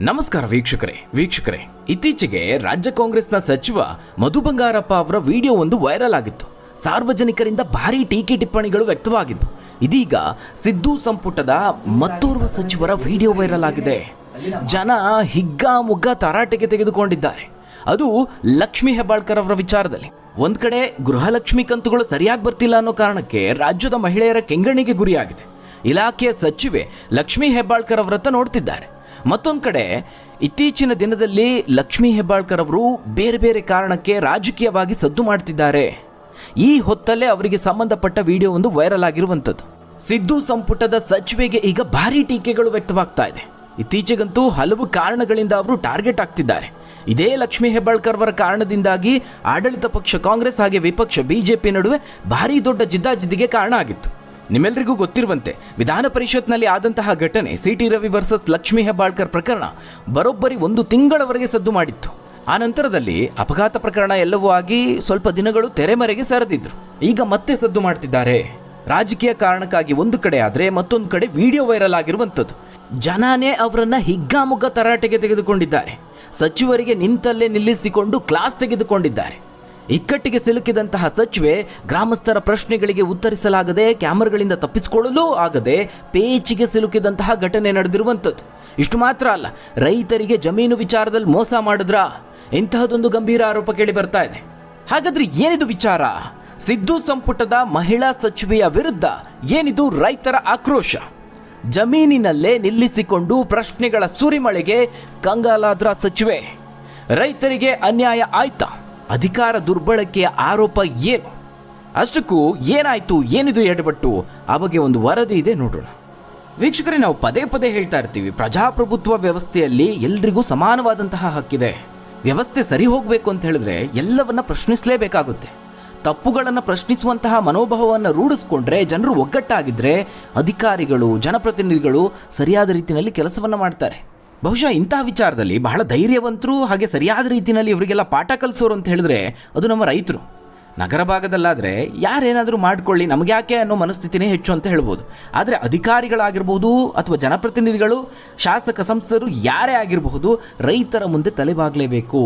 ನಮಸ್ಕಾರ ವೀಕ್ಷಕರೇ ಇತ್ತೀಚೆಗೆ ರಾಜ್ಯ ಕಾಂಗ್ರೆಸ್ನ ಸಚಿವ ಮಧು ಬಂಗಾರಪ್ಪ ಅವರ ವಿಡಿಯೋ ಒಂದು ವೈರಲ್ ಆಗಿತ್ತು. ಸಾರ್ವಜನಿಕರಿಂದ ಭಾರೀ ಟೀಕೆ ಟಿಪ್ಪಣಿಗಳು ವ್ಯಕ್ತವಾಗಿದ್ದು, ಇದೀಗ ಸಿದ್ದು ಸಂಪುಟದ ಮತ್ತೋರ್ವ ಸಚಿವರ ವಿಡಿಯೋ ವೈರಲ್ ಆಗಿದೆ. ಜನ ಹಿಗ್ಗಾಮುಗ್ಗ ತರಾಟೆಗೆ ತೆಗೆದುಕೊಂಡಿದ್ದಾರೆ. ಅದು ಲಕ್ಷ್ಮೀ ಹೆಬ್ಬಾಳ್ಕರ್ ಅವರ ವಿಚಾರದಲ್ಲಿ. ಒಂದ್ ಕಡೆ ಗೃಹಲಕ್ಷ್ಮಿ ಕಂತುಗಳು ಸರಿಯಾಗಿ ಬರ್ತಿಲ್ಲ ಅನ್ನೋ ಕಾರಣಕ್ಕೆ ರಾಜ್ಯದ ಮಹಿಳೆಯರ ಕೆಂಗಣ್ಣಿಗೆ ಗುರಿಯಾಗಿದೆ. ಇಲಾಖೆಯ ಸಚಿವೆ ಲಕ್ಷ್ಮೀ ಹೆಬ್ಬಾಳ್ಕರ್ ಅವರತ್ತ ನೋಡ್ತಿದ್ದಾರೆ. ಮತ್ತೊಂದು ಕಡೆ ಇತ್ತೀಚಿನ ದಿನದಲ್ಲಿ ಲಕ್ಷ್ಮೀ ಹೆಬ್ಬಾಳ್ಕರ್ ಅವರು ಬೇರೆ ಬೇರೆ ಕಾರಣಕ್ಕೆ ರಾಜಕೀಯವಾಗಿ ಸದ್ದು ಮಾಡ್ತಿದ್ದಾರೆ. ಈ ಹೊತ್ತಲ್ಲೇ ಅವರಿಗೆ ಸಂಬಂಧಪಟ್ಟ ವಿಡಿಯೋ ಒಂದು ವೈರಲ್ ಆಗಿರುವಂಥದ್ದು. ಸಿದ್ದು ಸಂಪುಟದ ಸಚಿವೆಗೆ ಈಗ ಭಾರೀ ಟೀಕೆಗಳು ವ್ಯಕ್ತವಾಗ್ತಾ ಇದೆ. ಇತ್ತೀಚೆಗಂತೂ ಹಲವು ಕಾರಣಗಳಿಂದ ಅವರು ಟಾರ್ಗೆಟ್ ಆಗ್ತಿದ್ದಾರೆ. ಇದೇ ಲಕ್ಷ್ಮೀ ಹೆಬ್ಬಾಳ್ಕರ್ ಅವರ ಕಾರಣದಿಂದಾಗಿ ಆಡಳಿತ ಪಕ್ಷ ಕಾಂಗ್ರೆಸ್ ಹಾಗೆ ವಿಪಕ್ಷ ಬಿಜೆಪಿ ನಡುವೆ ಭಾರೀ ದೊಡ್ಡ ಜಿದ್ದಾಜಿದ್ದಿಗೆ ಕಾರಣ ಆಗಿತ್ತು. ನಿಮ್ಮೆಲ್ಲರಿಗೂ ಗೊತ್ತಿರುವಂತೆ ವಿಧಾನ ಪರಿಷತ್ನಲ್ಲಿ ಆದಂತಹ ಘಟನೆ ಸಿಟಿ ರವಿ ವರ್ಸಸ್ ಲಕ್ಷ್ಮೀ ಹೆಬ್ಬಾಳ್ಕರ್ ಪ್ರಕರಣ ಬರೋಬ್ಬರಿ 1 ತಿಂಗಳವರೆಗೆ ಸದ್ದು ಮಾಡಿತ್ತು. ಆ ನಂತರದಲ್ಲಿ ಅಪಘಾತ ಪ್ರಕರಣ ಎಲ್ಲವೂ ಆಗಿ ಸ್ವಲ್ಪ ದಿನಗಳು ತೆರೆಮರೆಗೆ ಸರಿದಿದ್ರು. ಈಗ ಮತ್ತೆ ಸದ್ದು ಮಾಡ್ತಿದ್ದಾರೆ. ರಾಜಕೀಯ ಕಾರಣಕ್ಕಾಗಿ ಒಂದು ಕಡೆ ಆದರೆ ಮತ್ತೊಂದು ಕಡೆ ವಿಡಿಯೋ ವೈರಲ್ ಆಗಿರುವಂಥದ್ದು. ಜನಾನೇ ಅವರನ್ನ ಹಿಗ್ಗಾಮುಗ್ಗ ತರಾಟೆಗೆ ತೆಗೆದುಕೊಂಡಿದ್ದಾರೆ. ಸಚಿವರಿಗೆ ನಿಂತಲ್ಲೇ ನಿಲ್ಲಿಸಿಕೊಂಡು ಕ್ಲಾಸ್ ತೆಗೆದುಕೊಂಡಿದ್ದಾರೆ. ಇಕ್ಕಟ್ಟಿಗೆ ಸಿಲುಕಿದಂತಹ ಸಚಿವೆ ಗ್ರಾಮಸ್ಥರ ಪ್ರಶ್ನೆಗಳಿಗೆ ಉತ್ತರಿಸಲಾಗದೆ, ಕ್ಯಾಮರಾಗಳಿಂದ ತಪ್ಪಿಸಿಕೊಳ್ಳಲು ಆಗದೆ ಪೇಚಿಗೆ ಸಿಲುಕಿದಂತಹ ಘಟನೆ ನಡೆದಿರುವಂಥದ್ದು. ಇಷ್ಟು ಮಾತ್ರ ಅಲ್ಲ, ರೈತರಿಗೆ ಜಮೀನು ವಿಚಾರದಲ್ಲಿ ಮೋಸ ಮಾಡಿದ್ರಾ, ಇಂತಹದೊಂದು ಗಂಭೀರ ಆರೋಪ ಕೇಳಿ ಬರ್ತಾ ಇದೆ. ಹಾಗಾದ್ರೆ ಏನಿದು ವಿಚಾರ? ಸಿದ್ದು ಸಂಪುಟದ ಮಹಿಳಾ ಸಚಿವೆಯ ವಿರುದ್ಧ ಏನಿದು ರೈತರ ಆಕ್ರೋಶ? ಜಮೀನಿನಲ್ಲೇ ನಿಲ್ಲಿಸಿಕೊಂಡು ಪ್ರಶ್ನೆಗಳ ಸುರಿಮಳೆಗೆ ಕಂಗಾಲಾದ್ರ ಸಚಿವೆ. ರೈತರಿಗೆ ಅನ್ಯಾಯ ಆಯ್ತಾ? ಅಧಿಕಾರ ದುರ್ಬಳಕೆಯ ಆರೋಪ ಏನು? ಅಷ್ಟಕ್ಕೂ ಏನಾಯ್ತು, ಏನಿದು ಎಡವಟ್ಟು? ಆ ಬಗ್ಗೆ ಒಂದು ವರದಿ ಇದೆ, ನೋಡೋಣ. ವೀಕ್ಷಕರೇ, ನಾವು ಪದೇ ಪದೇ ಹೇಳ್ತಾ ಇರ್ತೀವಿ, ಪ್ರಜಾಪ್ರಭುತ್ವ ವ್ಯವಸ್ಥೆಯಲ್ಲಿ ಎಲ್ರಿಗೂ ಸಮಾನವಾದಂತಹ ಹಕ್ಕಿದೆ. ವ್ಯವಸ್ಥೆ ಸರಿ ಹೋಗಬೇಕು ಅಂತ ಹೇಳಿದ್ರೆ ಎಲ್ಲವನ್ನ ಪ್ರಶ್ನಿಸಲೇಬೇಕಾಗುತ್ತೆ. ತಪ್ಪುಗಳನ್ನು ಪ್ರಶ್ನಿಸುವಂತಹ ಮನೋಭಾವವನ್ನು ರೂಢಿಸ್ಕೊಂಡ್ರೆ, ಜನರು ಒಗ್ಗಟ್ಟಾಗಿದ್ದರೆ ಅಧಿಕಾರಿಗಳು, ಜನಪ್ರತಿನಿಧಿಗಳು ಸರಿಯಾದ ರೀತಿಯಲ್ಲಿ ಕೆಲಸವನ್ನು ಮಾಡ್ತಾರೆ. ಬಹುಶಃ ಇಂತಹ ವಿಚಾರದಲ್ಲಿ ಬಹಳ ಧೈರ್ಯವಂತರು ಹಾಗೆ ಸರಿಯಾದ ರೀತಿಯಲ್ಲಿ ಇವರಿಗೆಲ್ಲ ಪಾಠ ಕಲಿಸೋರು ಅಂತ ಹೇಳಿದ್ರೆ ಅದು ನಮ್ಮ ರೈತರು. ನಗರ ಭಾಗದಲ್ಲಾದರೆ ಯಾರೇನಾದರೂ ಮಾಡ್ಕೊಳ್ಳಿ, ನಮಗೆ ಯಾಕೆ ಅನ್ನೋ ಮನಸ್ಥಿತಿನೇ ಹೆಚ್ಚು ಅಂತ ಹೇಳ್ಬೋದು. ಆದರೆ ಅಧಿಕಾರಿಗಳಾಗಿರ್ಬೋದು ಅಥವಾ ಜನಪ್ರತಿನಿಧಿಗಳು, ಶಾಸಕ ಸಂಸದರು ಯಾರೇ ಆಗಿರಬಹುದು, ರೈತರ ಮುಂದೆ ತಲೆಬಾಗಲೇಬೇಕು.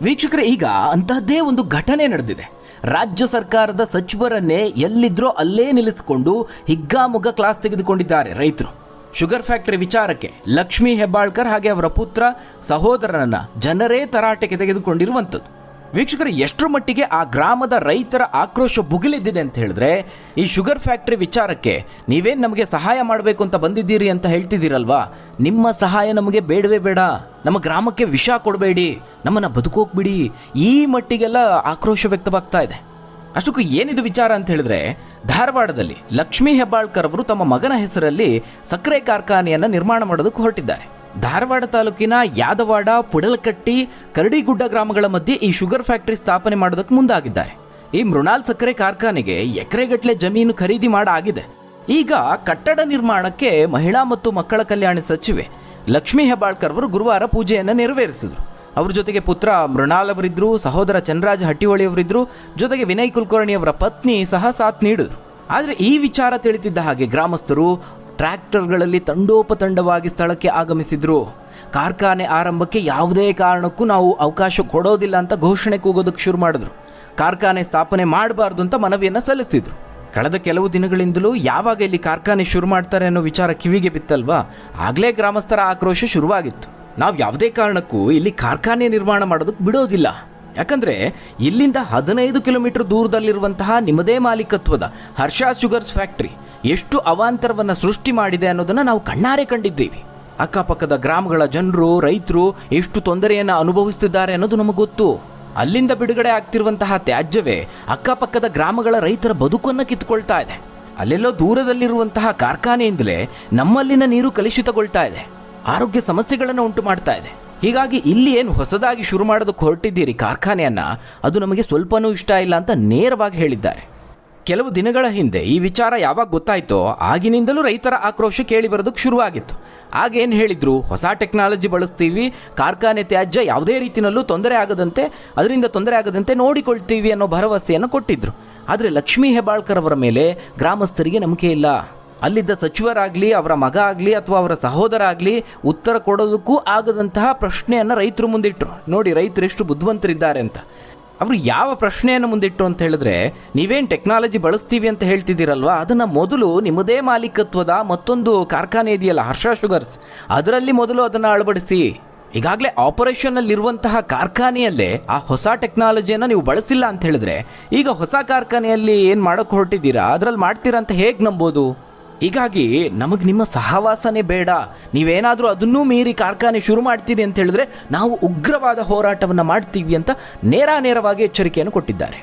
ವೀಕ್ಷಕರೇ, ಈಗ ಅಂತಹದ್ದೇ ಒಂದು ಘಟನೆ ನಡೆದಿದೆ. ರಾಜ್ಯ ಸರ್ಕಾರದ ಸಚಿವರನ್ನೇ ಎಲ್ಲಿದ್ರೋ ಅಲ್ಲೇ ನಿಲ್ಲಿಸಿಕೊಂಡು ಹಿಗ್ಗಾಮುಗ್ಗ ಕ್ಲಾಸ್ ತೆಗೆದುಕೊಂಡಿದ್ದಾರೆ ರೈತರು. ಶುಗರ್ ಫ್ಯಾಕ್ಟರಿ ವಿಚಾರಕ್ಕೆ ಲಕ್ಷ್ಮೀ ಹೆಬ್ಬಾಳ್ಕರ್ ಹಾಗೆ ಅವರ ಪುತ್ರ ಸಹೋದರನನ್ನ ಜನರೇ ತರಾಟೆಗೆ ತೆಗೆದುಕೊಂಡಿರುವಂಥದ್ದು. ವೀಕ್ಷಕರು, ಎಷ್ಟರ ಮಟ್ಟಿಗೆ ಆ ಗ್ರಾಮದ ರೈತರ ಆಕ್ರೋಶ ಭುಗಿಲೆದ್ದಿದೆ ಅಂತ ಹೇಳಿದ್ರೆ, ಈ ಶುಗರ್ ಫ್ಯಾಕ್ಟರಿ ವಿಚಾರಕ್ಕೆ ನೀವೇನು ನಮಗೆ ಸಹಾಯ ಮಾಡಬೇಕು ಅಂತ ಬಂದಿದ್ದೀರಿ ಅಂತ ಹೇಳ್ತಿದ್ದೀರಲ್ವಾ, ನಿಮ್ಮ ಸಹಾಯ ನಮಗೆ ಬೇಡವೇ ಬೇಡ, ನಮ್ಮ ಗ್ರಾಮಕ್ಕೆ ವಿಷ ಕೊಡಬೇಡಿ, ನಮ್ಮನ್ನು ಬದುಕೋಗ್ಬಿಡಿ, ಈ ಮಟ್ಟಿಗೆಲ್ಲ ಆಕ್ರೋಶ ವ್ಯಕ್ತವಾಗ್ತಾ ಇದೆ. ಅಷ್ಟಕ್ಕೂ ಏನಿದು ವಿಚಾರ ಅಂತ ಹೇಳಿದ್ರೆ, ಧಾರವಾಡದಲ್ಲಿ ಲಕ್ಷ್ಮೀ ಹೆಬ್ಬಾಳ್ಕರ್ ಅವರು ತಮ್ಮ ಮಗನ ಹೆಸರಲ್ಲಿ ಸಕ್ಕರೆ ಕಾರ್ಖಾನೆಯನ್ನು ನಿರ್ಮಾಣ ಮಾಡೋದಕ್ಕೆ ಹೊರಟಿದ್ದಾರೆ. ಧಾರವಾಡ ತಾಲೂಕಿನ ಯಾದವಾಡ, ಪುಡಲಕಟ್ಟಿ, ಕರಡಿಗುಡ್ಡ ಗ್ರಾಮಗಳ ಮಧ್ಯೆ ಈ ಶುಗರ್ ಫ್ಯಾಕ್ಟರಿ ಸ್ಥಾಪನೆ ಮಾಡೋದಕ್ಕೆ ಮುಂದಾಗಿದ್ದಾರೆ. ಈ ಮೃಣಾಲ್ ಸಕ್ಕರೆ ಕಾರ್ಖಾನೆಗೆ ಎಕರೆಗಟ್ಟಲೆ ಜಮೀನು ಖರೀದಿ ಮಾಡಾಗಿದೆ. ಈಗ ಕಟ್ಟಡ ನಿರ್ಮಾಣಕ್ಕೆ ಮಹಿಳಾ ಮತ್ತು ಮಕ್ಕಳ ಕಲ್ಯಾಣ ಸಚಿವೆ ಲಕ್ಷ್ಮೀ ಹೆಬ್ಬಾಳ್ಕರ್ ಅವರು ಗುರುವಾರ ಪೂಜೆಯನ್ನು ನೆರವೇರಿಸಿದರು. ಅವ್ರ ಜೊತೆಗೆ ಪುತ್ರ ಮೃಣಾಲ್ ಅವರಿದ್ದರು, ಸಹೋದರ ಚಂದ್ರರಾಜ್ ಹಟ್ಟಿಹೊಳಿ ಅವರಿದ್ದರು, ಜೊತೆಗೆ ವಿನಯ್ ಕುಲಕರ್ಣಿ ಅವರ ಪತ್ನಿ ಸಹ ಸಾಥ್ ನೀಡಿದರು. ಆದರೆ ಈ ವಿಚಾರ ತಿಳಿತಿದ್ದ ಹಾಗೆ ಗ್ರಾಮಸ್ಥರು ಟ್ರ್ಯಾಕ್ಟರ್ಗಳಲ್ಲಿ ತಂಡೋಪತಂಡವಾಗಿ ಸ್ಥಳಕ್ಕೆ ಆಗಮಿಸಿದ್ರು. ಕಾರ್ಖಾನೆ ಆರಂಭಕ್ಕೆ ಯಾವುದೇ ಕಾರಣಕ್ಕೂ ನಾವು ಅವಕಾಶ ಕೊಡೋದಿಲ್ಲ ಅಂತ ಘೋಷಣೆ ಕೂಗೋದಕ್ಕೆ ಶುರು ಮಾಡಿದ್ರು. ಕಾರ್ಖಾನೆ ಸ್ಥಾಪನೆ ಮಾಡಬಾರ್ದು ಅಂತ ಮನವಿಯನ್ನು ಸಲ್ಲಿಸಿದ್ರು. ಕಳೆದ ಕೆಲವು ದಿನಗಳಿಂದಲೂ ಯಾವಾಗ ಇಲ್ಲಿ ಕಾರ್ಖಾನೆ ಶುರು ಮಾಡ್ತಾರೆ ಅನ್ನೋ ವಿಚಾರ ಕಿವಿಗೆ ಬಿತ್ತಲ್ವಾ, ಆಗಲೇ ಗ್ರಾಮಸ್ಥರ ಆಕ್ರೋಶ ಶುರುವಾಗಿತ್ತು. ನಾವು ಯಾವುದೇ ಕಾರಣಕ್ಕೂ ಇಲ್ಲಿ ಕಾರ್ಖಾನೆ ನಿರ್ಮಾಣ ಮಾಡೋದಕ್ಕೆ ಬಿಡೋದಿಲ್ಲ, ಯಾಕಂದರೆ ಇಲ್ಲಿಂದ 15 ಕಿಲೋಮೀಟರ್ ದೂರದಲ್ಲಿರುವಂತಹ ನಿಮ್ಮದೇ ಮಾಲೀಕತ್ವದ ಹರ್ಷ ಶುಗರ್ಸ್ ಫ್ಯಾಕ್ಟ್ರಿ ಎಷ್ಟು ಅವಾಂತರವನ್ನು ಸೃಷ್ಟಿ ಮಾಡಿದೆ ಅನ್ನೋದನ್ನು ನಾವು ಕಣ್ಣಾರೆ ಕಂಡಿದ್ದೀವಿ. ಅಕ್ಕಪಕ್ಕದ ಗ್ರಾಮಗಳ ಜನರು, ರೈತರು ಎಷ್ಟು ತೊಂದರೆಯನ್ನು ಅನುಭವಿಸುತ್ತಿದ್ದಾರೆ ಅನ್ನೋದು ನಮಗೆ ಗೊತ್ತು. ಅಲ್ಲಿಂದ ಬಿಡುಗಡೆ ಆಗ್ತಿರುವಂತಹ ತ್ಯಾಜ್ಯವೇ ಅಕ್ಕಪಕ್ಕದ ಗ್ರಾಮಗಳ ರೈತರ ಬದುಕನ್ನು ಕಿತ್ಕೊಳ್ತಾ ಇದೆ. ಅಲ್ಲೆಲ್ಲೋ ದೂರದಲ್ಲಿರುವಂತಹ ಕಾರ್ಖಾನೆಯಿಂದಲೇ ನಮ್ಮಲ್ಲಿನ ನೀರು ಕಲುಷಿತಗೊಳ್ತಾ ಇದೆ, ಆರೋಗ್ಯ ಸಮಸ್ಯೆಗಳನ್ನು ಉಂಟು ಮಾಡ್ತಾ ಇದೆ. ಹೀಗಾಗಿ ಇಲ್ಲಿ ಏನು ಹೊಸದಾಗಿ ಶುರು ಮಾಡೋದಕ್ಕೆ ಹೊರಟಿದ್ದೀರಿ ಕಾರ್ಖಾನೆಯನ್ನು, ಅದು ನಮಗೆ ಸ್ವಲ್ಪನೂ ಇಷ್ಟ ಇಲ್ಲ ಅಂತ ನೇರವಾಗಿ ಹೇಳಿದ್ದಾರೆ. ಕೆಲವು ದಿನಗಳ ಹಿಂದೆ ಈ ವಿಚಾರ ಯಾವಾಗ ಗೊತ್ತಾಯ್ತೋ ಆಗಿನಿಂದಲೂ ರೈತರ ಆಕ್ರೋಶ ಕೇಳಿ ಬರೋದಕ್ಕೆ ಶುರುವಾಗಿತ್ತು. ಆಗೇನು ಹೇಳಿದ್ರು, ಹೊಸ ಟೆಕ್ನಾಲಜಿ ಬಳಸ್ತೀವಿ, ಕಾರ್ಖಾನೆ ತ್ಯಾಜ್ಯ ಯಾವುದೇ ರೀತಿಯಲ್ಲೂ ಅದರಿಂದ ತೊಂದರೆ ಆಗದಂತೆ ನೋಡಿಕೊಳ್ತೀವಿ ಅನ್ನೋ ಭರವಸೆಯನ್ನು ಕೊಟ್ಟಿದ್ರು. ಆದರೆ ಲಕ್ಷ್ಮೀ ಹೆಬ್ಬಾಳ್ಕರ್ ಅವರ ಮೇಲೆ ಗ್ರಾಮಸ್ಥರಿಗೆ ನಂಬಿಕೆ ಇಲ್ಲ. ಅಲ್ಲಿದ್ದ ಸಚಿವರಾಗಲಿ, ಅವರ ಮಗ ಆಗಲಿ ಅಥವಾ ಅವರ ಸಹೋದರ ಆಗಲಿ ಉತ್ತರ ಕೊಡೋದಕ್ಕೂ ಆಗದಂತಹ ಪ್ರಶ್ನೆಯನ್ನು ರೈತರು ಮುಂದಿಟ್ಟರು. ನೋಡಿ ರೈತರು ಎಷ್ಟು ಬುದ್ಧಿವಂತರಿದ್ದಾರೆ ಅಂತ. ಅವರು ಯಾವ ಪ್ರಶ್ನೆಯನ್ನು ಮುಂದಿಟ್ಟರು ಅಂತ ಹೇಳಿದ್ರೆ, ನೀವೇನು ಟೆಕ್ನಾಲಜಿ ಬಳಸ್ತೀವಿ ಅಂತ ಹೇಳ್ತಿದ್ದೀರಲ್ವ, ಅದನ್ನು ಮೊದಲು ನಿಮ್ಮದೇ ಮಾಲೀಕತ್ವದ ಮತ್ತೊಂದು ಕಾರ್ಖಾನೆ ಇದೆಯಲ್ಲ ಹರ್ಷ ಶುಗರ್ಸ್, ಅದರಲ್ಲಿ ಮೊದಲು ಅದನ್ನು ಅಳವಡಿಸಿ. ಈಗಾಗಲೇ ಆಪರೇಷನ್ನಲ್ಲಿರುವಂತಹ ಕಾರ್ಖಾನೆಯಲ್ಲೇ ಆ ಹೊಸ ಟೆಕ್ನಾಲಜಿಯನ್ನು ನೀವು ಬಳಸಿಲ್ಲ ಅಂತ ಹೇಳಿದ್ರೆ, ಈಗ ಹೊಸ ಕಾರ್ಖಾನೆಯಲ್ಲಿ ಏನು ಮಾಡೋಕ್ಕೆ ಹೊರಟಿದ್ದೀರಾ, ಅದರಲ್ಲಿ ಮಾಡ್ತೀರಾ ಅಂತ ಹೇಗೆ ನಂಬೋದು? ಹೀಗಾಗಿ ನಮಗೆ ನಿಮ್ಮ ಸಹವಾಸನೆ ಬೇಡ, ನೀವೇನಾದರೂ ಅದನ್ನೂ ಮೀರಿ ಕಾರ್ಖಾನೆ ಶುರು ಮಾಡ್ತೀರಿ ಅಂತ ಹೇಳಿದ್ರೆ ನಾವು ಉಗ್ರವಾದ ಹೋರಾಟವನ್ನು ಮಾಡ್ತೀವಿ ಅಂತ ನೇರವಾಗಿ ಎಚ್ಚರಿಕೆಯನ್ನು ಕೊಟ್ಟಿದ್ದಾರೆ.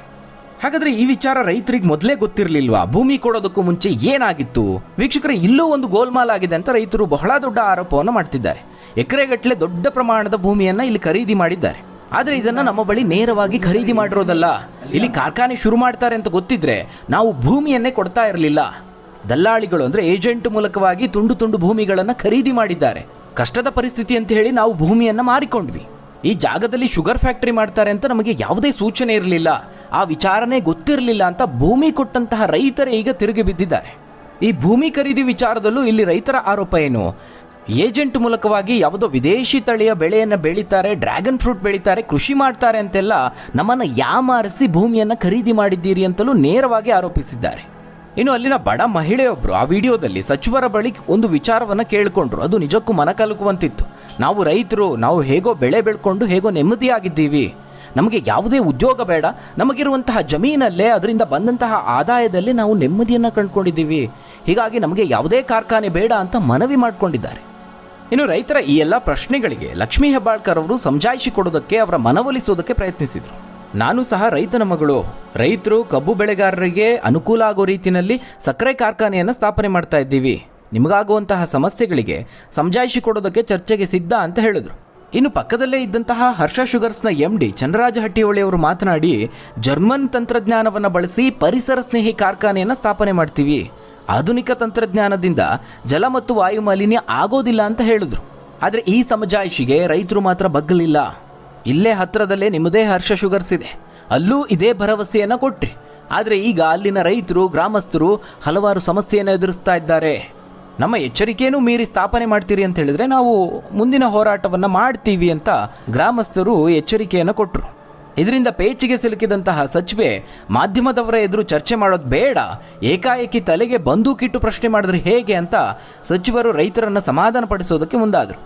ಹಾಗಾದರೆ ಈ ವಿಚಾರ ರೈತರಿಗೆ ಮೊದಲೇ ಗೊತ್ತಿರಲಿಲ್ವಾ? ಭೂಮಿ ಕೊಡೋದಕ್ಕೂ ಮುಂಚೆ ಏನಾಗಿತ್ತು? ವೀಕ್ಷಕರೇ, ಇಲ್ಲೂ ಒಂದು ಗೋಲ್ಮಾಲ್ ಆಗಿದೆ ಅಂತ ರೈತರು ಬಹಳ ದೊಡ್ಡ ಆರೋಪವನ್ನು ಮಾಡ್ತಿದ್ದಾರೆ. ಎಕರೆಗಟ್ಟಲೆ ದೊಡ್ಡ ಪ್ರಮಾಣದ ಭೂಮಿಯನ್ನು ಇಲ್ಲಿ ಖರೀದಿ ಮಾಡಿದ್ದಾರೆ. ಆದರೆ ಇದನ್ನು ನಮ್ಮ ಬಳಿ ನೇರವಾಗಿ ಖರೀದಿ ಮಾಡಿರೋದಲ್ಲ. ಇಲ್ಲಿ ಕಾರ್ಖಾನೆ ಶುರು ಮಾಡ್ತಾರೆ ಅಂತ ಗೊತ್ತಿದ್ರೆ ನಾವು ಭೂಮಿಯನ್ನೇ ಕೊಡ್ತಾ ಇರಲಿಲ್ಲ. ದಲ್ಲಾಳಿಗಳು ಅಂದರೆ ಏಜೆಂಟ್ ಮೂಲಕವಾಗಿ ತುಂಡು ತುಂಡು ಭೂಮಿಗಳನ್ನು ಖರೀದಿ ಮಾಡಿದ್ದಾರೆ. ಕಷ್ಟದ ಪರಿಸ್ಥಿತಿ ಅಂತ ಹೇಳಿ ನಾವು ಭೂಮಿಯನ್ನು ಮಾರಿಕೊಂಡ್ವಿ. ಈ ಜಾಗದಲ್ಲಿ ಶುಗರ್ ಫ್ಯಾಕ್ಟರಿ ಮಾಡ್ತಾರೆ ಅಂತ ನಮಗೆ ಯಾವುದೇ ಸೂಚನೆ ಇರಲಿಲ್ಲ, ಆ ವಿಚಾರನೇ ಗೊತ್ತಿರಲಿಲ್ಲ ಅಂತ ಭೂಮಿ ಕೊಟ್ಟಂತಹ ರೈತರೇ ಈಗ ತಿರುಗಿ ಬಿದ್ದಿದ್ದಾರೆ. ಈ ಭೂಮಿ ಖರೀದಿ ವಿಚಾರದಲ್ಲೂ ಇಲ್ಲಿ ರೈತರ ಆರೋಪ ಏನು? ಏಜೆಂಟ್ ಮೂಲಕವಾಗಿ ಯಾವುದೋ ವಿದೇಶಿ ತಳಿಯ ಬೆಳೆಯನ್ನು ಬೆಳೀತಾರೆ, ಡ್ರ್ಯಾಗನ್ ಫ್ರೂಟ್ ಬೆಳೀತಾರೆ, ಕೃಷಿ ಮಾಡ್ತಾರೆ ಅಂತೆಲ್ಲ ನಮ್ಮನ್ನು ಯಾಮಾರಿಸಿ ಭೂಮಿಯನ್ನು ಖರೀದಿ ಮಾಡಿದ್ದೀರಿ ಅಂತಲೂ ನೇರವಾಗಿ ಆರೋಪಿಸಿದ್ದಾರೆ. ಇನ್ನು ಅಲ್ಲಿನ ಬಡ ಮಹಿಳೆಯೊಬ್ಬರು ಆ ವಿಡಿಯೋದಲ್ಲಿ ಸಚಿವರ ಬಳಿ ಒಂದು ವಿಚಾರವನ್ನು ಕೇಳಿಕೊಂಡ್ರು. ಅದು ನಿಜಕ್ಕೂ ಮನಕಲುಕುವಂತಿತ್ತು. ನಾವು ರೈತರು, ನಾವು ಹೇಗೋ ಬೆಳೆ ಬೆಳ್ಕೊಂಡು ಹೇಗೋ ನೆಮ್ಮದಿಯಾಗಿದ್ದೀವಿ, ನಮಗೆ ಯಾವುದೇ ಉದ್ಯೋಗ ಬೇಡ, ನಮಗಿರುವಂತಹ ಜಮೀನಲ್ಲೇ ಅದರಿಂದ ಬಂದಂತಹ ಆದಾಯದಲ್ಲಿ ನಾವು ನೆಮ್ಮದಿಯನ್ನು ಕಂಡುಕೊಂಡಿದ್ದೀವಿ, ಹೀಗಾಗಿ ನಮಗೆ ಯಾವುದೇ ಕಾರ್ಖಾನೆ ಬೇಡ ಅಂತ ಮನವಿ ಮಾಡಿಕೊಂಡಿದ್ದಾರೆ. ಇನ್ನು ರೈತರ ಈ ಎಲ್ಲ ಪ್ರಶ್ನೆಗಳಿಗೆ ಲಕ್ಷ್ಮೀ ಹೆಬ್ಬಾಳ್ಕರ್ ಅವರು ಸಮಜಾಯಿಷಿ ಕೊಡೋದಕ್ಕೆ, ಅವರ ಮನವೊಲಿಸೋದಕ್ಕೆ ಪ್ರಯತ್ನಿಸಿದರು. ನಾನು ಸಹ ರೈತನ ಮಗಳು. ರೈತರು ಕಬ್ಬು ಬೆಳೆಗಾರರಿಗೆ ಅನುಕೂಲ ಆಗೋ ರೀತಿಯಲ್ಲಿ ಸಕ್ಕರೆ ಕಾರ್ಖಾನೆಯನ್ನು ಸ್ಥಾಪನೆ ಮಾಡ್ತಾ ಇದ್ದೀವಿ. ನಿಮಗಾಗುವಂತಹ ಸಮಸ್ಯೆಗಳಿಗೆ ಸಮಜಾಯಿಷಿ ಕೊಡೋದಕ್ಕೆ ಚರ್ಚೆಗೆ ಸಿದ್ಧ ಅಂತ ಹೇಳಿದ್ರು. ಇನ್ನು ಪಕ್ಕದಲ್ಲೇ ಇದ್ದಂತಹ ಹರ್ಷ ಶುಗರ್ಸ್ನ MD ಚನ್ನರಾಜ ಹಟ್ಟಿಹೊಳಿ ಅವರು ಮಾತನಾಡಿ, ಜರ್ಮನ್ ತಂತ್ರಜ್ಞಾನವನ್ನು ಬಳಸಿ ಪರಿಸರ ಸ್ನೇಹಿ ಕಾರ್ಖಾನೆಯನ್ನು ಸ್ಥಾಪನೆ ಮಾಡ್ತೀವಿ, ಆಧುನಿಕ ತಂತ್ರಜ್ಞಾನದಿಂದ ಜಲ ಮತ್ತು ವಾಯು ಮಾಲಿನ್ಯ ಆಗೋದಿಲ್ಲ ಅಂತ ಹೇಳಿದ್ರು. ಆದರೆ ಈ ಸಮಜಾಯಿಷಿಗೆ ರೈತರು ಮಾತ್ರ ಬಗ್ಗಲಿಲ್ಲ. ಇಲ್ಲೇ ಹತ್ತಿರದಲ್ಲೇ ನಿಮ್ಮದೇ ಹರ್ಷ ಶುಗರ್ಸ್ ಇದೆ, ಅಲ್ಲೂ ಇದೇ ಭರವಸೆಯನ್ನು ಕೊಟ್ರಿ. ಆದರೆ ಈಗ ಅಲ್ಲಿನ ರೈತರು, ಗ್ರಾಮಸ್ಥರು ಹಲವಾರು ಸಮಸ್ಯೆಯನ್ನು ಎದುರಿಸ್ತಾ ಇದ್ದಾರೆ. ನಮ್ಮ ಎಚ್ಚರಿಕೆಯನ್ನು ಮೀರಿ ಸ್ಥಾಪನೆ ಮಾಡ್ತೀರಿ ಅಂತ ಹೇಳಿದ್ರೆ ನಾವು ಮುಂದಿನ ಹೋರಾಟವನ್ನು ಮಾಡ್ತೀವಿ ಅಂತ ಗ್ರಾಮಸ್ಥರು ಎಚ್ಚರಿಕೆಯನ್ನು ಕೊಟ್ಟರು. ಇದರಿಂದ ಪೇಚಿಗೆ ಸಿಲುಕಿದಂತಹ ಸಚಿವೆ ಮಾಧ್ಯಮದವರ ಎದುರು ಚರ್ಚೆ ಮಾಡೋದು ಬೇಡ, ಏಕಾಏಕಿ ತಲೆಗೆ ಬಂದೂಕಿಟ್ಟು ಪ್ರಶ್ನೆ ಮಾಡಿದ್ರೆ ಹೇಗೆ ಅಂತ ಸಚಿವರು ರೈತರನ್ನು ಸಮಾಧಾನಪಡಿಸೋದಕ್ಕೆ ಮುಂದಾದರು.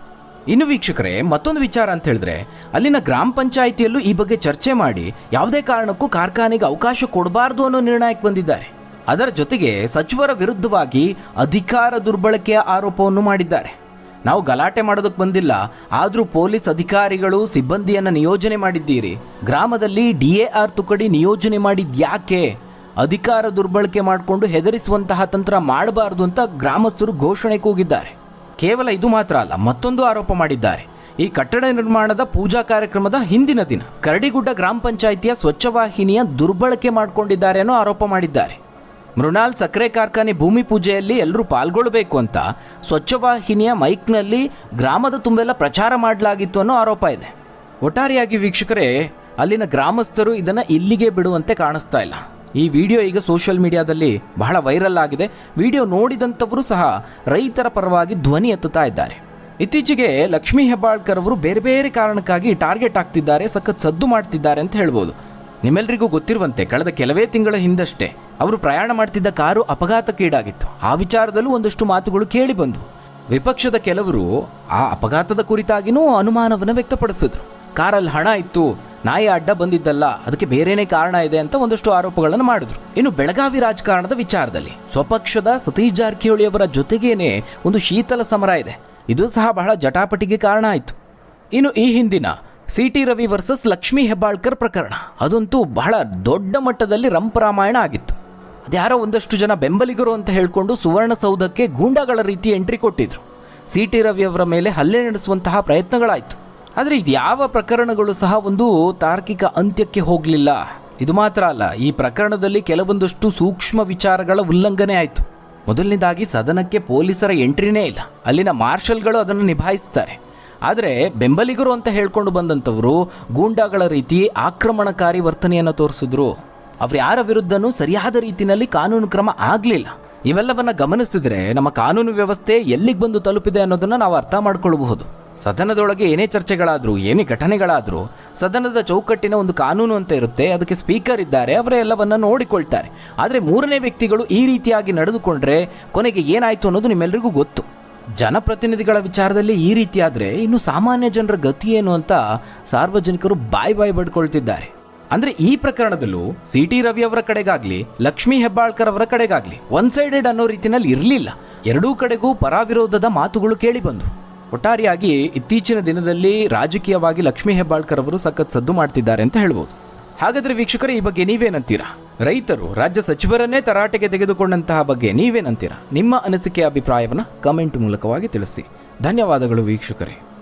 ಇನ್ನು ವೀಕ್ಷಕರೇ, ಮತ್ತೊಂದು ವಿಚಾರ ಅಂತ ಹೇಳಿದ್ರೆ, ಅಲ್ಲಿನ ಗ್ರಾಮ ಪಂಚಾಯಿತಿಯಲ್ಲೂ ಈ ಬಗ್ಗೆ ಚರ್ಚೆ ಮಾಡಿ ಯಾವುದೇ ಕಾರಣಕ್ಕೂ ಕಾರ್ಖಾನೆಗೆ ಅವಕಾಶ ಕೊಡಬಾರ್ದು ಅನ್ನೋ ನಿರ್ಣಯಕ್ಕೆ ಬಂದಿದ್ದಾರೆ. ಅದರ ಜೊತೆಗೆ ಸಚಿವರ ವಿರುದ್ಧವಾಗಿ ಅಧಿಕಾರ ದುರ್ಬಳಕೆಯ ಆರೋಪವನ್ನು ಮಾಡಿದ್ದಾರೆ. ನಾವು ಗಲಾಟೆ ಮಾಡೋದಕ್ಕೆ ಬಂದಿಲ್ಲ, ಆದರೂ ಪೊಲೀಸ್ ಅಧಿಕಾರಿಗಳು ಸಿಬ್ಬಂದಿಯನ್ನು ನಿಯೋಜನೆ ಮಾಡಿದ್ದೀರಿ, ಗ್ರಾಮದಲ್ಲಿ DAR ತುಕಡಿ ನಿಯೋಜನೆ ಮಾಡಿದ್ಯಾಕೆ? ಅಧಿಕಾರ ದುರ್ಬಳಕೆ ಮಾಡಿಕೊಂಡು ಹೆದರಿಸುವಂತಹ ತಂತ್ರ ಮಾಡಬಾರ್ದು ಅಂತ ಗ್ರಾಮಸ್ಥರು ಘೋಷಣೆ ಕೂಗಿದ್ದಾರೆ. ಕೇವಲ ಇದು ಮಾತ್ರ ಅಲ್ಲ, ಮತ್ತೊಂದು ಆರೋಪ ಮಾಡಿದ್ದಾರೆ. ಈ ಕಟ್ಟಡ ನಿರ್ಮಾಣದ ಪೂಜಾ ಕಾರ್ಯಕ್ರಮದ ಹಿಂದಿನ ದಿನ ಕರಡಿಗುಡ್ಡ ಗ್ರಾಮ ಪಂಚಾಯಿತಿಯ ಸ್ವಚ್ಛವಾಹಿನಿಯ ದುರ್ಬಳಕೆ ಮಾಡಿಕೊಂಡಿದ್ದಾರೆ ಅನ್ನೋ ಆರೋಪ ಮಾಡಿದ್ದಾರೆ. ಮೃಣಾಲ್ ಸಕ್ಕರೆ ಕಾರ್ಖಾನೆ ಭೂಮಿ ಪೂಜೆಯಲ್ಲಿ ಎಲ್ಲರೂ ಪಾಲ್ಗೊಳ್ಳಬೇಕು ಅಂತ ಸ್ವಚ್ಛವಾಹಿನಿಯ ಮೈಕ್ನಲ್ಲಿ ಗ್ರಾಮದ ತುಂಬೆಲ್ಲ ಪ್ರಚಾರ ಮಾಡಲಾಗಿತ್ತು ಅನ್ನೋ ಆರೋಪ ಇದೆ. ಒಟ್ಟಾರೆಯಾಗಿ ವೀಕ್ಷಕರೇ, ಅಲ್ಲಿನ ಗ್ರಾಮಸ್ಥರು ಇದನ್ನು ಇಲ್ಲಿಗೆ ಬಿಡುವಂತೆ ಕಾಣಿಸ್ತಾ ಇಲ್ಲ. ಈ ವಿಡಿಯೋ ಈಗ ಸೋಷಿಯಲ್ ಮೀಡಿಯಾದಲ್ಲಿ ಬಹಳ ವೈರಲ್ ಆಗಿದೆ. ವಿಡಿಯೋ ನೋಡಿದಂಥವರು ಸಹ ರೈತರ ಪರವಾಗಿ ಧ್ವನಿ ಎತ್ತುತ್ತಾ ಇದ್ದಾರೆ. ಇತ್ತೀಚೆಗೆ ಲಕ್ಷ್ಮೀ ಹೆಬ್ಬಾಳ್ಕರ್ ಅವರು ಬೇರೆ ಬೇರೆ ಕಾರಣಕ್ಕಾಗಿ ಟಾರ್ಗೆಟ್ ಆಗ್ತಿದ್ದಾರೆ, ಸಖತ್ ಸದ್ದು ಮಾಡ್ತಿದ್ದಾರೆ ಅಂತ ಹೇಳ್ಬೋದು. ನಿಮ್ಮೆಲ್ಲರಿಗೂ ಗೊತ್ತಿರುವಂತೆ ಕಳೆದ ಕೆಲವೇ ತಿಂಗಳ ಹಿಂದಷ್ಟೇ ಅವರು ಪ್ರಯಾಣ ಮಾಡ್ತಿದ್ದ ಕಾರು ಅಪಘಾತಕ್ಕೀಡಾಗಿತ್ತು. ಆ ವಿಚಾರದಲ್ಲೂ ಒಂದಷ್ಟು ಮಾತುಗಳು ಕೇಳಿ ಬಂದವು. ವಿಪಕ್ಷದ ಕೆಲವರು ಆ ಅಪಘಾತದ ಕುರಿತಾಗಿಯೂ ಅನುಮಾನವನ್ನು ವ್ಯಕ್ತಪಡಿಸಿದ್ರು. ಕಾರಲ್ಲಿ ಹಣ ಇತ್ತು, ನಾಯಿ ಅಡ್ಡ ಬಂದಿದ್ದಲ್ಲ, ಅದಕ್ಕೆ ಬೇರೆನೇ ಕಾರಣ ಇದೆ ಅಂತ ಒಂದಷ್ಟು ಆರೋಪಗಳನ್ನು ಮಾಡಿದ್ರು. ಇನ್ನು ಬೆಳಗಾವಿ ರಾಜಕಾರಣದ ವಿಚಾರದಲ್ಲಿ ಸ್ವಪಕ್ಷದ ಸತೀಶ್ ಜಾರಕಿಹೊಳಿ ಅವರ ಜೊತೆಗೇನೆ ಒಂದು ಶೀತಲ ಸಮರ ಇದೆ. ಇದು ಸಹ ಬಹಳ ಜಟಾಪಟಿಗೆ ಕಾರಣ ಆಯಿತು. ಇನ್ನು ಈ ಹಿಂದಿನ CT ರವಿ ವರ್ಸಸ್ ಲಕ್ಷ್ಮೀ ಹೆಬ್ಬಾಳ್ಕರ್ ಪ್ರಕರಣ, ಅದಂತೂ ಬಹಳ ದೊಡ್ಡ ಮಟ್ಟದಲ್ಲಿ ರಂಪರಾಮಾಯಣ ಆಗಿತ್ತು. ಅದ್ಯಾರೋ ಒಂದಷ್ಟು ಜನ ಬೆಂಬಲಿಗರು ಅಂತ ಹೇಳಿಕೊಂಡು ಸುವರ್ಣಸೌಧಕ್ಕೆ ಗೂಂಡಾಗಳ ರೀತಿ ಎಂಟ್ರಿ ಕೊಟ್ಟಿದ್ರು. CT ರವಿ ಅವರ ಮೇಲೆ ಹಲ್ಲೆ ನಡೆಸುವಂತಹ ಪ್ರಯತ್ನಗಳಾಯಿತು. ಆದರೆ ಇದ್ಯಾವ ಪ್ರಕರಣಗಳು ಸಹ ಒಂದು ತಾರ್ಕಿಕ ಅಂತ್ಯಕ್ಕೆ ಹೋಗಲಿಲ್ಲ. ಇದು ಮಾತ್ರ ಅಲ್ಲ, ಈ ಪ್ರಕರಣದಲ್ಲಿ ಕೆಲವೊಂದಷ್ಟು ಸೂಕ್ಷ್ಮ ವಿಚಾರಗಳ ಉಲ್ಲಂಘನೆ ಆಯಿತು. ಮೊದಲನೇದಾಗಿ ಸದನಕ್ಕೆ ಪೊಲೀಸರ ಎಂಟ್ರಿನೇ ಇಲ್ಲ, ಅಲ್ಲಿನ ಮಾರ್ಷಲ್ಗಳು ಅದನ್ನು ನಿಭಾಯಿಸ್ತಾರೆ. ಆದರೆ ಬೆಂಬಲಿಗರು ಅಂತ ಹೇಳ್ಕೊಂಡು ಬಂದಂಥವರು ಗೂಂಡಾಗಳ ರೀತಿ ಆಕ್ರಮಣಕಾರಿ ವರ್ತನೆಯನ್ನು ತೋರಿಸಿದ್ರು. ಅವ್ರು ಯಾರ ವಿರುದ್ಧನೂ ಸರಿಯಾದ ರೀತಿಯಲ್ಲಿ ಕಾನೂನು ಕ್ರಮ ಆಗಲಿಲ್ಲ. ಇವೆಲ್ಲವನ್ನ ಗಮನಿಸಿದ್ರೆ ನಮ್ಮ ಕಾನೂನು ವ್ಯವಸ್ಥೆ ಎಲ್ಲಿಗೆ ಬಂದು ತಲುಪಿದೆ ಅನ್ನೋದನ್ನ ನಾವು ಅರ್ಥ ಮಾಡ್ಕೊಳ್ಳಬಹುದು. ಸದನದೊಳಗೆ ಏನೇ ಚರ್ಚೆಗಳಾದರೂ ಏನೇ ಘಟನೆಗಳಾದರೂ ಸದನದ ಚೌಕಟ್ಟಿನ ಒಂದು ಕಾನೂನು ಅಂತ ಇರುತ್ತೆ, ಅದಕ್ಕೆ ಸ್ಪೀಕರ್ ಇದ್ದಾರೆ, ಅವರೇ ಎಲ್ಲವನ್ನ ನೋಡಿಕೊಳ್ತಾರೆ. ಆದರೆ ಮೂರನೇ ವ್ಯಕ್ತಿಗಳು ಈ ರೀತಿಯಾಗಿ ನಡೆದುಕೊಂಡ್ರೆ ಕೊನೆಗೆ ಏನಾಯಿತು ಅನ್ನೋದು ನಿಮ್ಮೆಲ್ಲರಿಗೂ ಗೊತ್ತು. ಜನಪ್ರತಿನಿಧಿಗಳ ವಿಚಾರದಲ್ಲಿ ಈ ರೀತಿ ಆದರೆ ಇನ್ನು ಸಾಮಾನ್ಯ ಜನರ ಗತಿ ಏನು ಅಂತ ಸಾರ್ವಜನಿಕರು ಬಾಯಿ ಬಡ್ಕೊಳ್ತಿದ್ದಾರೆ. ಅಂದ್ರೆ ಈ ಪ್ರಕರಣದಲ್ಲೂ CT ರವಿ ಅವರ ಕಡೆಗಾಗ್ಲಿ ಲಕ್ಷ್ಮೀ ಹೆಬ್ಬಾಳ್ಕರ್ ಅವರ ಕಡೆಗಾಗ್ಲಿ ಒನ್ ಸೈಡೆಡ್ ಅನ್ನೋ ರೀತಿನಲ್ಲಿ ಇರಲಿಲ್ಲ. ಎರಡೂ ಕಡೆಗೂ ಪರಾವಿರೋಧದ ಮಾತುಗಳು ಕೇಳಿ ಬಂದು ಒಟ್ಟಾರೆಯಾಗಿ ಇತ್ತೀಚಿನ ದಿನದಲ್ಲಿ ರಾಜಕೀಯವಾಗಿ ಲಕ್ಷ್ಮೀ ಹೆಬ್ಬಾಳ್ಕರ್ ಅವರು ಸಖತ್ ಸದ್ದು ಮಾಡ್ತಿದ್ದಾರೆ ಅಂತ ಹೇಳ್ಬೋದು. ಹಾಗಾದ್ರೆ ವೀಕ್ಷಕರೇ, ಈ ಬಗ್ಗೆ ನೀವೇನಂತೀರಾ? ರೈತರು ರಾಜ್ಯ ಸಚಿವರನ್ನೇ ತರಾಟೆಗೆ ತೆಗೆದುಕೊಂಡಂತಹ ಬಗ್ಗೆ ನೀವೇನಂತೀರಾ? ನಿಮ್ಮ ಅನಿಸಿಕೆ ಅಭಿಪ್ರಾಯವನ್ನು ಕಮೆಂಟ್ ಮೂಲಕವಾಗಿ ತಿಳಿಸಿ. ಧನ್ಯವಾದಗಳು ವೀಕ್ಷಕರೇ.